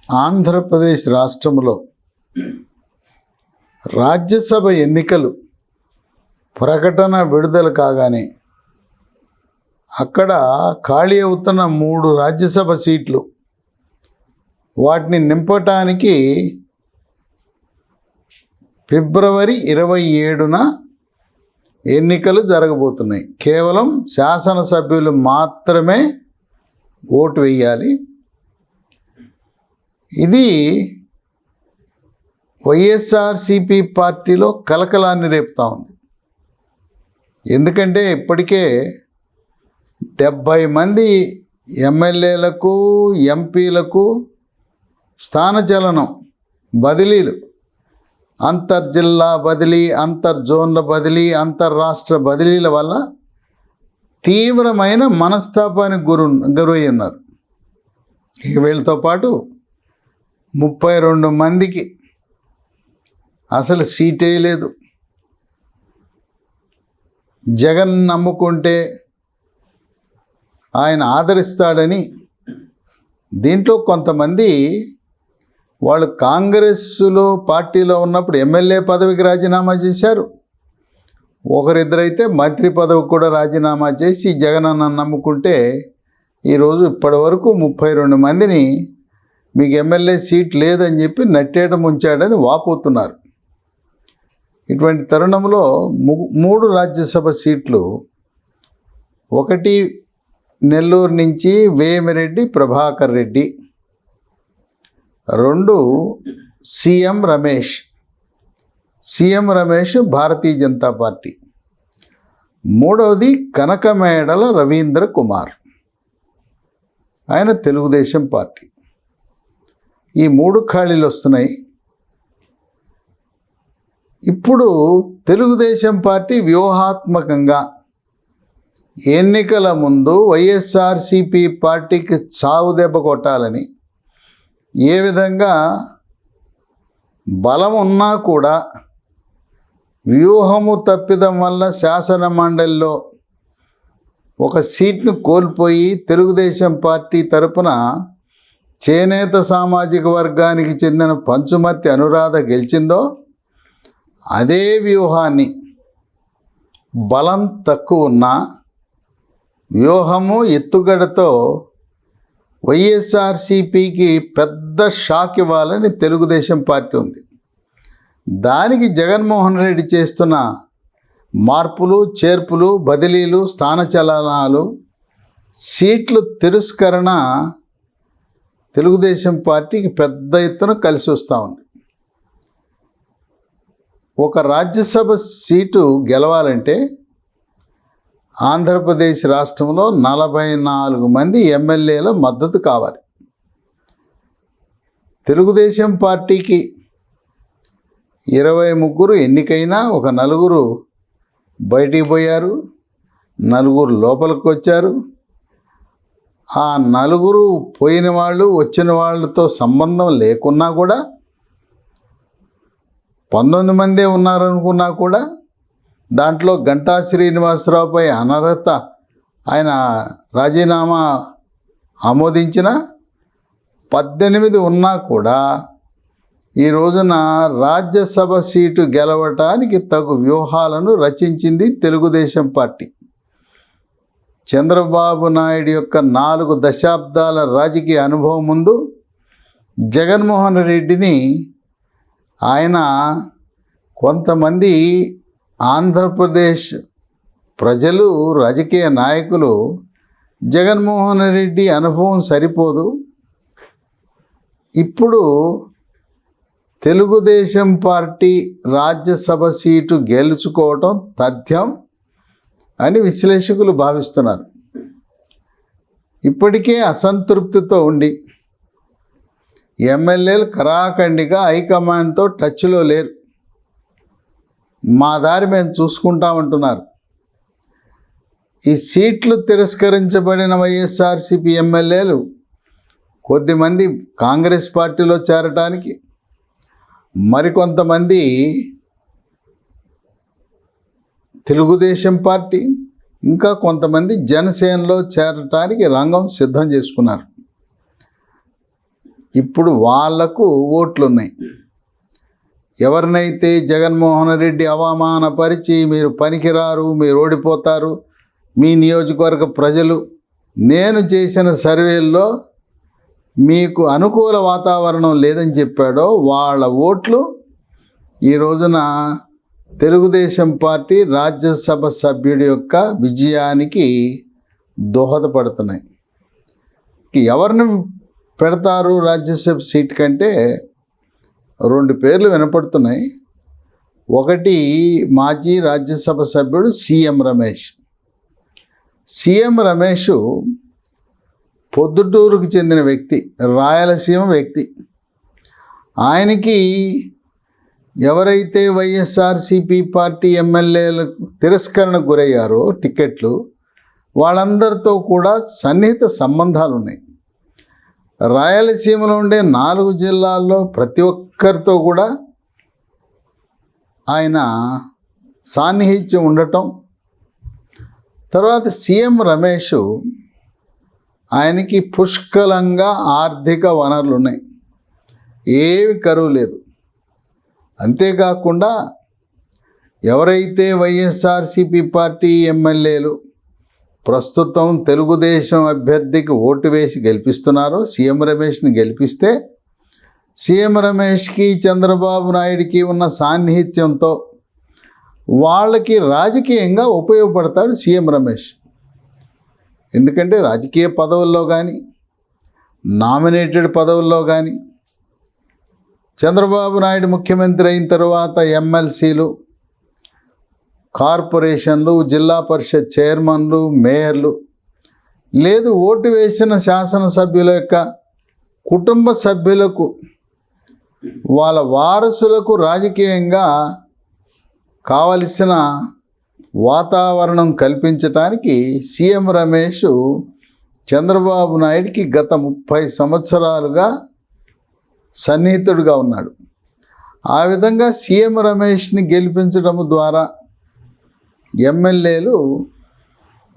ఆంధ్రప్రదేశ్ రాష్ట్రంలో రాజ్యసభ ఎన్నికలు ప్రకటన విడుదల కాగానే అక్కడ ఖాళీ అవుతున్న 3 రాజ్యసభ సీట్లు వాటిని నింపటానికి ఫిబ్రవరి 27న ఎన్నికలు జరగబోతున్నాయి. కేవలం శాసనసభ్యులు మాత్రమే ఓటు వేయాలి. ఇది వైఎస్ఆర్సిపి పార్టీలో కలకలాన్ని రేపుతా ఉంది. ఎందుకంటే ఇప్పటికే 70 మంది ఎమ్మెల్యేలకు ఎంపీలకు స్థానచలనం బదిలీలు, అంతర్జిల్లా బదిలీ, అంతర్జోన్ల బదిలీ, అంతర్రాష్ట్ర బదిలీల వల్ల తీవ్రమైన మనస్తాపానికి గురై ఉన్నారు. ఇక వీళ్ళతో పాటు 32 మందికి అసలు సీటే లేదు. జగన్ నమ్ముకుంటే ఆయన ఆదరిస్తాడని దీంట్లో కొంతమంది వాళ్ళు కాంగ్రెస్లో పార్టీలో ఉన్నప్పుడు ఎమ్మెల్యే పదవికి రాజీనామా చేశారు. ఒకరిద్దరైతే మంత్రి పదవి కూడా రాజీనామా చేసి జగన్ అన్న నమ్ముకుంటే ఈరోజు ఇప్పటివరకు 32 మందిని మీకు ఎమ్మెల్యే సీట్ లేదని చెప్పి నట్టేట ముంచాడని వాపోతున్నారు. ఇటువంటి తరుణంలో 3 రాజ్యసభ సీట్లు, ఒకటి నెల్లూరు నుంచి వేమిరెడ్డి ప్రభాకర్ రెడ్డి, 2 సీఎం రమేష్ భారతీయ జనతా పార్టీ, 3వది కనకమేడల రవీంద్ర కుమార్, ఆయన తెలుగుదేశం పార్టీ. ఈ 3 ఖాళీలు వస్తున్నాయి. ఇప్పుడు తెలుగుదేశం పార్టీ వ్యూహాత్మకంగా ఎన్నికల ముందు వైఎస్ఆర్సిపి పార్టీకి చావు దెబ్బ కొట్టాలని, ఏ విధంగా బలం ఉన్నా కూడా వ్యూహము తప్పిదం వల్ల శాసన మండలిలో ఒక సీట్ను కోల్పోయి తెలుగుదేశం పార్టీ తరపున చేనేత సామాజిక వర్గానికి చెందిన పంచుమర్తి అనురాధ గెలిచిందో అదే వ్యూహాన్ని బలం తక్కువ ఉన్నా వ్యూహము ఎత్తుగడతో వైఎస్ఆర్సిపికి పెద్ద షాక్ ఇవ్వాలని తెలుగుదేశం పార్టీ ఉంది. దానికి జగన్మోహన్ రెడ్డి చేస్తున్న మార్పులు, చేర్పులు, బదిలీలు, స్థానచలనాలు, సీట్లు తిరస్కరణ తెలుగుదేశం పార్టీకి పెద్ద ఎత్తున కలిసి వస్తూ ఉంది. ఒక రాజ్యసభ సీటు గెలవాలంటే ఆంధ్రప్రదేశ్ రాష్ట్రంలో 44 మంది ఎమ్మెల్యేల మద్దతు కావాలి. తెలుగుదేశం పార్టీకి 23 ఎన్నికైనా ఒక 4 బయటికి పోయారు, 4 లోపలికి వచ్చారు. ఆ 4 పోయిన వాళ్ళు వచ్చిన వాళ్ళతో సంబంధం లేకున్నా కూడా 19 మందే ఉన్నారనుకున్నా కూడా దాంట్లో గంటా శ్రీనివాసరావుపై అనర్హత ఆయన రాజీనామా ఆమోదించిన 18 ఉన్నా కూడా ఈ రోజున రాజ్యసభ సీటు గెలవటానికి తగు వ్యూహాలను రచించింది తెలుగుదేశం పార్టీ. చంద్రబాబు నాయుడు యొక్క 4 దశాబ్దాల రాజకీయ అనుభవం ముందు జగన్మోహన్ రెడ్డిని ఆయన కొంతమంది ఆంధ్రప్రదేశ్ ప్రజలు, రాజకీయ నాయకులు జగన్మోహన్ రెడ్డి అనుభవం సరిపోదు, ఇప్పుడు తెలుగుదేశం పార్టీ రాజ్యసభ సీటు గెలుచుకోవటం తథ్యం అని విశ్లేషకులు భావిస్తున్నారు. ఇప్పటికే అసంతృప్తితో ఉండి ఎమ్మెల్యేలు కరాఖండిగా హైకమాండ్తో టచ్లో లేరు. మా దారి మేము చూసుకుంటామంటున్నారు. ఈ సీట్లు తిరస్కరించబడిన వైఎస్ఆర్సిపి ఎమ్మెల్యేలు కొద్దిమంది కాంగ్రెస్ పార్టీలో చేరటానికి, మరికొంతమంది తెలుగుదేశం పార్టీ, ఇంకా కొంతమంది జనసేనలో చేరటానికి రంగం సిద్ధం చేసుకున్నారు. ఇప్పుడు వాళ్లకు ఓట్లు ఉన్నాయి. ఎవరినైతే జగన్మోహన్ రెడ్డి అవమానపరిచి మీరు పనికిరారు, మీరు ఓడిపోతారు, మీ నియోజకవర్గ ప్రజలు నేను చేసిన సర్వేల్లో మీకు అనుకూల వాతావరణం లేదని చెప్పాడో వాళ్ళ ఓట్లు ఈ రోజున తెలుగుదేశం పార్టీ రాజ్యసభ సభ్యుడి యొక్క విజయానికి దోహదపడుతున్నాయి. ఎవరిని పెడతారు రాజ్యసభ సీట్ కంటే 2 పేర్లు వినపడుతున్నాయి. ఒకటి మాజీ రాజ్యసభ సభ్యుడు సీఎం రమేష్. సీఎం రమేష్ పొద్దుటూరుకు చెందిన వ్యక్తి, రాయలసీమ వ్యక్తి. ఆయనకి ఎవరైతే వైఎస్ఆర్సీపీ పార్టీ ఎమ్మెల్యేలకు తిరస్కరణకు గురయ్యారో టికెట్లు, వాళ్ళందరితో కూడా సన్నిహిత సంబంధాలు ఉన్నాయి. రాయలసీమలో ఉండే 4 జిల్లాల్లో ప్రతి ఒక్కరితో కూడా ఆయన సాన్నిహిత్యం ఉండటం. తర్వాత సీఎం రమేష్ ఆయనకి పుష్కలంగా ఆర్థిక వనరులు ఉన్నాయి, ఏమి కరువు లేదు. అంతేకాకుండా ఎవరైతే వైఎస్ఆర్సీపీ పార్టీ ఎమ్మెల్యేలు ప్రస్తుతం తెలుగుదేశం అభ్యర్థికి ఓటు వేసి గెలిపిస్తున్నారో, సీఎం రమేష్ని గెలిపిస్తే సీఎం రమేష్కి చంద్రబాబు నాయుడికి ఉన్న సాన్నిహిత్యంతో వాళ్ళకి రాజకీయంగా ఉపయోగపడతాడు సీఎం రమేష్. ఎందుకంటే రాజకీయ పదవుల్లో కానీ, నామినేటెడ్ పదవుల్లో కానీ, చంద్రబాబు నాయుడు ముఖ్యమంత్రి అయిన తర్వాత ఎమ్మెల్సీలు, కార్పొరేషన్లు, జిల్లా పరిషత్ చైర్మన్లు, మేయర్లు, లేదు ఓటు వేసిన శాసనసభ్యుల యొక్క కుటుంబ సభ్యులకు, వాళ్ళ వారసులకు రాజకీయంగా కావలసిన వాతావరణం కల్పించడానికి సీఎం రమేష్ చంద్రబాబు నాయుడికి గత 30 సంవత్సరాలుగా సన్నిహితుడిగా ఉన్నాడు. ఆ విధంగా సీఎం రమేష్ని గెలిపించడం ద్వారా ఎమ్మెల్యేలు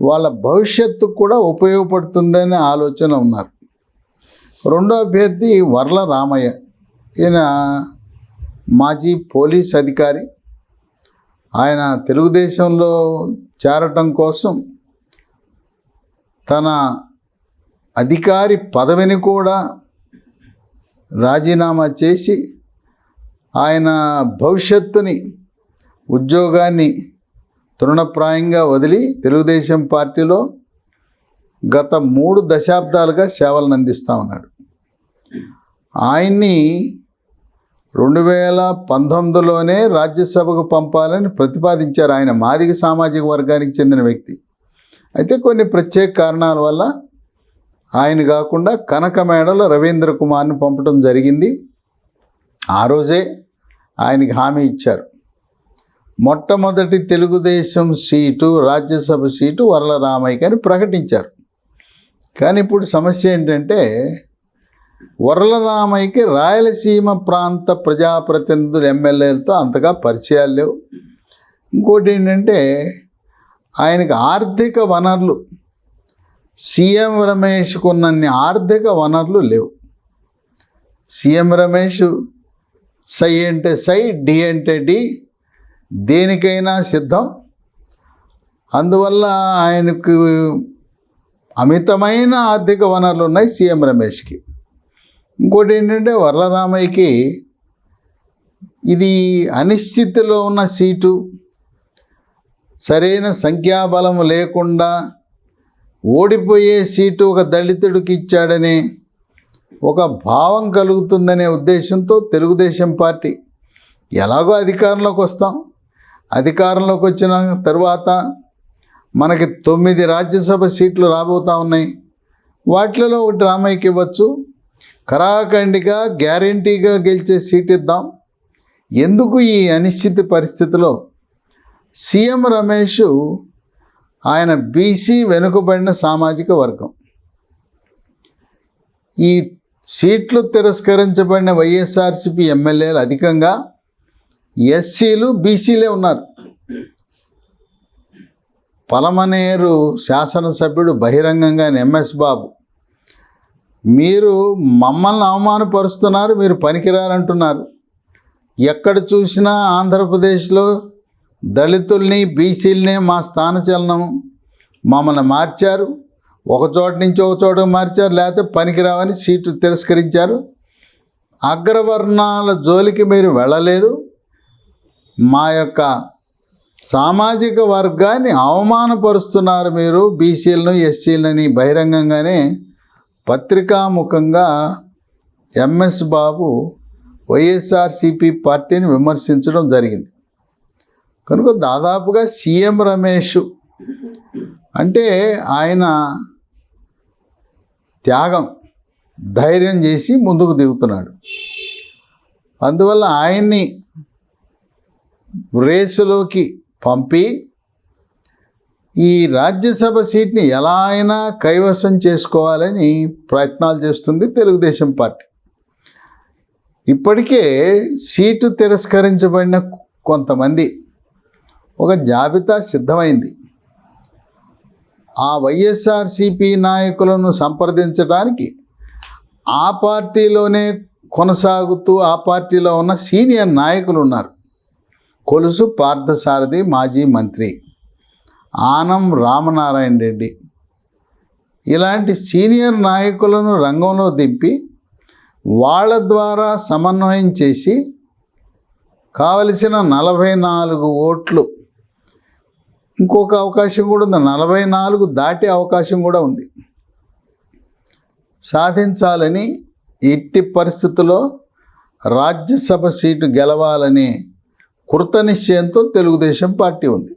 వాళ్ళ భవిష్యత్తుకు కూడా ఉపయోగపడుతుందనే ఆలోచన ఉన్నారు. రెండో అభ్యర్థి వర్ల రామయ్య. ఈయన మాజీ పోలీస్ అధికారి. ఆయన తెలుగుదేశంలో చేరటం కోసం తన అధికారి పదవిని కూడా రాజీనామా చేసి ఆయన భవిష్యత్తుని, ఉద్యోగాన్ని తృణప్రాయంగా వదిలి తెలుగుదేశం పార్టీలో గత 3 దశాబ్దాలుగా సేవలను అందిస్తూ ఉన్నాడు. ఆయన్ని 2019లోనే రాజ్యసభకు పంపాలని ప్రతిపాదించారు. ఆయన మాదిగ సామాజిక వర్గానికి చెందిన వ్యక్తి. అయితే కొన్ని ప్రత్యేక కారణాల వల్ల ఆయన కాకుండా కనకమేడల రవీంద్ర కుమార్ని పంపడం జరిగింది. ఆ రోజే ఆయనకి హామీ ఇచ్చారు. మొట్టమొదటి తెలుగుదేశం సీటు, రాజ్యసభ సీటు వర్ల రామయ్యకి అని ప్రకటించారు. కానీ ఇప్పుడు సమస్య ఏంటంటే వర్ల రామయ్యకి రాయలసీమ ప్రాంత ప్రజాప్రతినిధులు, ఎమ్మెల్యేలతో అంతగా పరిచయాలు లేవు. ఇంకోటి ఏంటంటే ఆయనకి ఆర్థిక వనరులు, సీఎం రమేష్కు ఉన్నన్ని ఆర్థిక వనరులు లేవు. సీఎం రమేష్ సై అంటే సై, డి అంటే డి, దేనికైనా సిద్ధం. అందువల్ల ఆయనకు అమితమైన ఆర్థిక వనరులు ఉన్నాయి సీఎం రమేష్కి. ఇంకోటి ఏంటంటే వర్ల రామయ్యకి ఇది అనిశ్చితిలో ఉన్న సీటు, సరైన సంఖ్యాబలం లేకుండా ఓడిపోయే సీటు ఒక దళితుడికి ఇచ్చాడనే ఒక భావం కలుగుతుందనే ఉద్దేశంతో తెలుగుదేశం పార్టీ ఎలాగో అధికారంలోకి వస్తాం, అధికారంలోకి వచ్చిన తర్వాత మనకి 9 రాజ్యసభ సీట్లు రాబోతూ ఉన్నాయి, వాటిలో ఒకటి రామయ్యకి ఇవ్వచ్చు, కరాఖండిగా గ్యారంటీగా గెలిచే సీట్ ఇద్దాం. ఎందుకు ఈ అనిశ్చిత పరిస్థితిలో సీఎం రమేష్ ఆయన బీసీ వెనుకబడిన సామాజిక వర్గం. ఈ సీట్లు తిరస్కరించబడిన వైఎస్ఆర్సీపీ ఎమ్మెల్యేలు అధికంగా ఎస్సీలు, బీసీలే ఉన్నారు. పలమనేరు శాసనసభ్యుడు బహిరంగంగా ఎంఎస్ బాబు మీరు మమ్మల్ని అవమానపరుస్తున్నారు, మీరు పనికిరారంటున్నారు. ఎక్కడ చూసినా ఆంధ్రప్రదేశ్లో దళితుల్ని బీసీలనే మా స్థానచలనం మమ్మల్ని మార్చారు. ఒక చోట నుంచి ఒక చోట మార్చారు, లేకపోతే పనికిరావని సీటు తిరస్కరించారు. అగ్రవర్ణాల జోలికి మీరు వెళ్ళలేదు. మా యొక్క సామాజిక వర్గాన్ని అవమానపరుస్తున్నారు మీరు, బీసీలను ఎస్సీలని బహిరంగంగానే పత్రికాముఖంగా ఎంఎస్ బాబు వైఎస్ఆర్సీపీ పార్టీని విమర్శించడం జరిగింది. కనుక దాదాపుగా సీఎం రమేష్ అంటే ఆయన త్యాగం, ధైర్యం చేసి ముందుకు దిగుతున్నాడు. అందువల్ల ఆయన్ని రేసులోకి పంపి ఈ రాజ్యసభ సీట్ని ఎలా అయినా కైవసం చేసుకోవాలని ప్రయత్నాలు చేస్తుంది తెలుగుదేశం పార్టీ. ఇప్పటికే సీటు తిరస్కరించబడిన కొంతమంది ఒక జాబితా సిద్ధమైంది. ఆ వైఎస్ఆర్సీపీ నాయకులను సంప్రదించడానికి ఆ పార్టీలోనే కొనసాగుతూ ఆ పార్టీలో ఉన్న సీనియర్ నాయకులు ఉన్నారు. కొలుసు పార్థసారథి మాజీ మంత్రి, ఆనం రామనారాయణ రెడ్డి, ఇలాంటి సీనియర్ నాయకులను రంగంలో దింపి వాళ్ళ ద్వారా సమన్వయం చేసి కావలసిన 44 ఓట్లు, ఇంకొక అవకాశం కూడా ఉంది, 44 దాటే అవకాశం కూడా ఉంది, సాధించాలని, ఎట్టి పరిస్థితుల్లో రాజ్యసభ సీటు గెలవాలనే కృతనిశ్చయంతో తెలుగుదేశం పార్టీ ఉంది.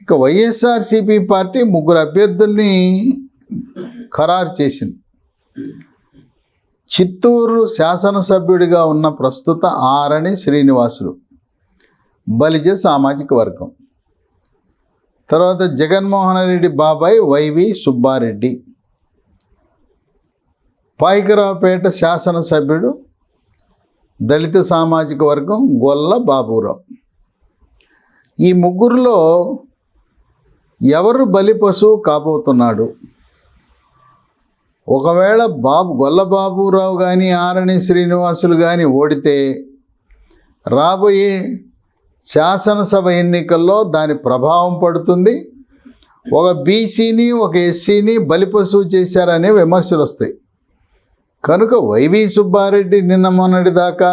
ఇక వైఎస్ఆర్సీపీ పార్టీ 3 అభ్యర్థుల్ని ఖరారు చేసింది. చిత్తూరు శాసనసభ్యుడిగా ఉన్న ప్రస్తుత ఆరణి శ్రీనివాసులు, బలిజ సామాజిక వర్గం. తర్వాత జగన్మోహన్ రెడ్డి బాబాయ్ వైవి సుబ్బారెడ్డి, పాయికరావుపేట శాసనసభ్యుడు దళిత సామాజిక వర్గం గొల్ల బాబురావు. ఈ 3లో ఎవరు బలిపశువు కాబోతున్నాడు? ఒకవేళ గొల్ల బాబురావు కానీ ఆరణి శ్రీనివాసులు కానీ ఓడితే రాబోయే శాసనసభ ఎన్నికల్లో దాని ప్రభావం పడుతుంది. ఒక బీసీని ఒక ఎస్సీని బలిపశువు చేశారనే విమర్శలు వస్తాయి. కనుక వైవి సుబ్బారెడ్డి నిన్న మొన్నటి దాకా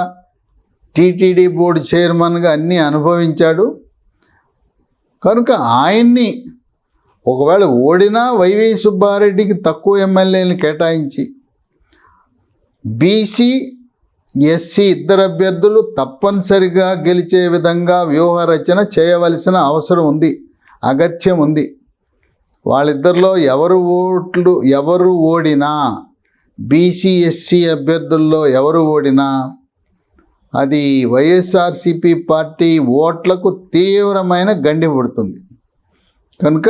టీటీడీ బోర్డు చైర్మన్గా అన్నీ అనుభవించాడు. కనుక ఆయన్ని ఒకవేళ ఓడినా వైవి సుబ్బారెడ్డికి తక్కువ ఎమ్మెల్యేలను కేటాయించి బీసీ ఎస్సీ 2 అభ్యర్థులు తప్పనిసరిగా గెలిచే విధంగా వ్యూహ రచన చేయవలసిన అవసరం ఉంది, అగత్యం ఉంది. వాళ్ళిద్దరిలో ఎవరు ఓడినా, బీసీ ఎస్సీ అభ్యర్థుల్లో ఎవరు ఓడినా అది వైఎస్ఆర్సీపీ పార్టీ ఓట్లకు తీవ్రమైన గండి పడుతుంది. కనుక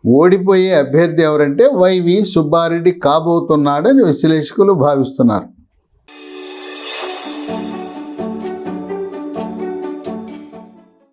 ఓడిపోయే అభ్యర్థి ఎవరంటే వైవి సుబ్బారెడ్డి కాబోతున్నాడని విశ్లేషకులు భావిస్తున్నారు.